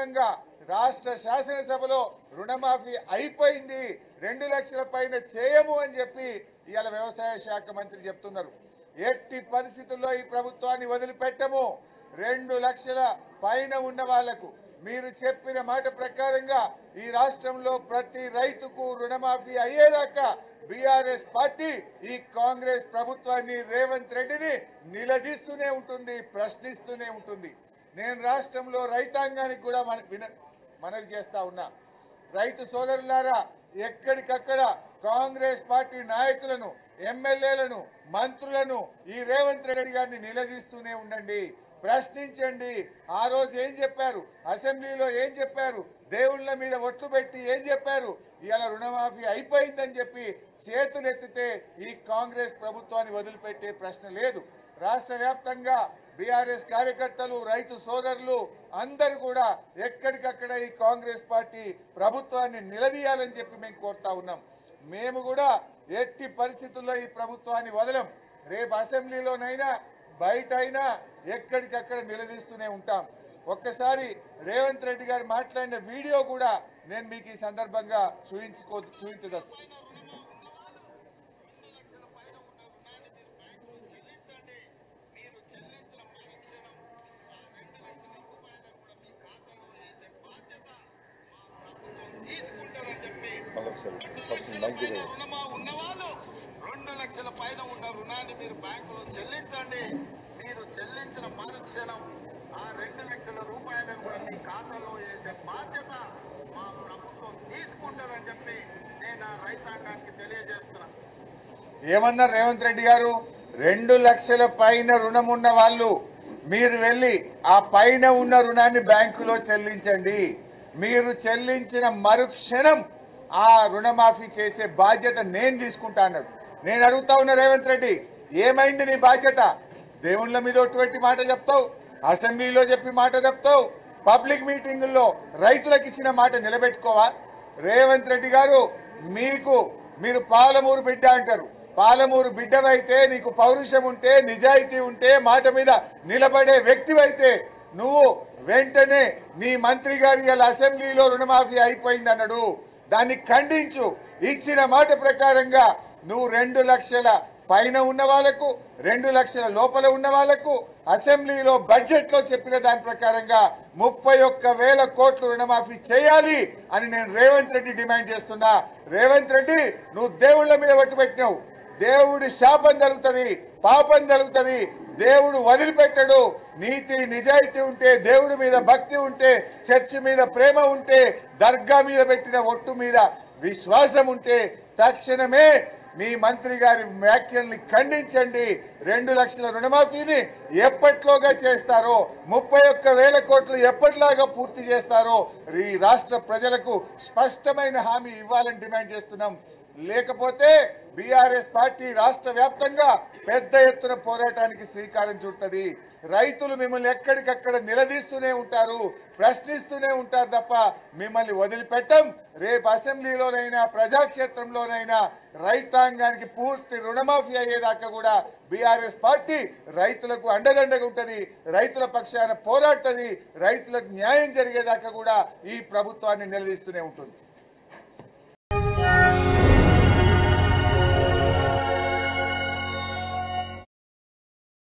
ఏకంగా రాష్ట్ర శాసనసభలో రుణమాఫీ అయిపోయింది, 2 లక్షల పైన చేయము అని చెప్పి ఇవాళ వ్యవసాయ శాఖ మంత్రి చెప్తున్నారు. ఎట్టి పరిస్థితుల్లో ఈ ప్రభుత్వాన్ని వదిలిపెట్టము. 2 లక్షల పైన ఉన్న వాళ్లకు మీరు చెప్పిన మాట ప్రకారంగా ఈ రాష్ట్రంలో ప్రతి రైతుకు రుణమాఫీ అయ్యేదాకా బీఆర్ఎస్ పార్టీ ఈ కాంగ్రెస్ ప్రభుత్వాన్ని, రేవంత్ రెడ్డిని నిలదీస్తూనే ఉంటుంది, ప్రశ్నిస్తూనే ఉంటుంది. నేను రాష్ట్రంలో రైతాంగానికి కూడా మనవి చేస్తా ఉన్నా. రైతు సోదరులారా, ఎక్కడికక్కడ కాంగ్రెస్ పార్టీ నాయకులను, ఎమ్మెల్యేలను, మంత్రులను ఈ రేవంత్ రెడ్డి గారిని నిలదీస్తూనే ఉండండి, ప్రశ్నించండి. ఆ రోజు ఏం చెప్పారు, అసెంబ్లీలో ఏం చెప్పారు, దేవుళ్ళ మీద ఒట్లు పెట్టి ఏం చెప్పారు, ఇలా రుణమాఫీ అయిపోయిందని చెప్పి చేతులెత్తితే ఈ కాంగ్రెస్ ప్రభుత్వాన్ని వదిలిపెట్టే ప్రశ్న లేదు. రాష్ట్ర వ్యాప్తంగా బీఆర్ఎస్ కార్యకర్తలు, రైతు సోదరులు అందరూ కూడా ఎక్కడికక్కడ ఈ కాంగ్రెస్ పార్టీ ప్రభుత్వాన్ని నిలదీయాలని చెప్పి మేము కోరుతా ఉన్నాం. మేము కూడా ఎట్టి పరిస్థితుల్లో ఈ ప్రభుత్వాన్ని వదలం. రేపు అసెంబ్లీలోనైనా బయట అయినా ఎక్కడికక్కడ నిలదీస్తూనే ఉంటాం. ఒక్కసారి రేవంత్ రెడ్డి గారు మాట్లాడిన వీడియో కూడా నేను మీకు ఈ సందర్భంగా చూపించదచ్చు. ఉన్నవాళ్ళు 2 లక్షల పైన ఉన్న రుణాన్ని మీరు బ్యాంకులో చెల్లించండి. మీరు చెల్లించిన మరుక్షణం ఆ 2 లక్షల రూపాయలను కూడా మీ ఖాతాలో వేసే బాధ్యత మా ప్రభుత్వం తీసుకుంటారని చెప్పి నేను ఆ రైతాంగానికి తెలియజేస్తున్నా. ఏమన్నారు రేవంత్ రెడ్డి గారు? 2 లక్షల పైన రుణం ఉన్న వాళ్ళు మీరు వెళ్ళి ఆ పైన ఉన్న రుణాన్ని బ్యాంకులో చెల్లించండి. మీరు చెల్లించిన మరుక్షణం ఆ రుణమాఫీ చేసే బాధ్యత నేను తీసుకుంటా అన్నాడు. నేను అడుగుతా ఉన్నా రేవంత్ రెడ్డి, ఏమైంది నీ బాధ్యత? దేవుళ్ళ మీద ఒట్టుపెట్టి మాట చెప్తావు, అసెంబ్లీలో చెప్పి మాట చెప్తావు, పబ్లిక్ మీటింగుల్లో రైతులకు ఇచ్చిన మాట నిలబెట్టుకోవా? రేవంత్ రెడ్డి గారు, మీరు పాలమూరు బిడ్డ అంటారు. పాలమూరు బిడ్డవైతే, నీకు పౌరుషం ఉంటే, నిజాయితీ ఉంటే, మాట మీద నిలబడే వ్యక్తివైతే నువ్వు వెంటనే నీ మంత్రి గారి అసెంబ్లీలో రుణమాఫీ అయిపోయింది అన్నాడు, దాన్ని ఖండించు. ఇచ్చిన మాట ప్రకారంగా నువ్వు 2 లక్షల పైన ఉన్న వాళ్లకు, 2 లక్షల లోపల ఉన్న వాళ్లకు అసెంబ్లీలో బడ్జెట్ లో చెప్పిన దాని ప్రకారంగా 31,000 కోట్లు రుణమాఫీ చేయాలి అని నేను రేవంత్ రెడ్డి డిమాండ్ చేస్తున్నా. రేవంత్ రెడ్డి, నువ్వు దేవుళ్ళ మీద పట్టు పెట్టినావు. దేవుడి శాపం కలుగుతుంది, పాపం కలుగుతుంది. దేవుడు వదిలిపెట్టడు. నీతి నిజాయితీ ఉంటే, దేవుడి మీద భక్తి ఉంటే, చర్చి మీద ప్రేమ ఉంటే, దర్గా మీద పెట్టిన ఒట్టు మీద విశ్వాసం ఉంటే తక్షణమే మీ మంత్రి గారి వ్యాఖ్యల్ని ఖండించండి. 2 లక్షల రుణమాఫీని ఎప్పట్లోగా చేస్తారో, 31,000 కోట్లు ఎప్పటిలాగా పూర్తి చేస్తారో ఈ రాష్ట్ర ప్రజలకు స్పష్టమైన హామీ ఇవ్వాలని డిమాండ్ చేస్తున్నాం. లేకపోతే బీఆర్ఎస్ పార్టీ రాష్ట్ర వ్యాప్తంగా పెద్ద ఎత్తున పోరాటానికి శ్రీకారం చుడుతుంది. రైతులు మిమ్మల్ని ఎక్కడికక్కడ నిలదీస్తూనే ఉంటారు, ప్రశ్నిస్తూనే ఉంటారు తప్ప మిమ్మల్ని వదిలిపెట్టం. రేపు అసెంబ్లీలోనైనా ప్రజాక్షేత్రంలోనైనా రైతాంగానికి పూర్తి రుణమాఫీ అయ్యేదాకా కూడా బీఆర్ఎస్ పార్టీ రైతులకు అండదండగా ఉంటుంది, రైతుల పక్షాన పోరాడుతుంది, రైతులకు న్యాయం జరిగేదాకా కూడా ఈ ప్రభుత్వాన్ని నిలదీస్తూనే ఉంటుంది.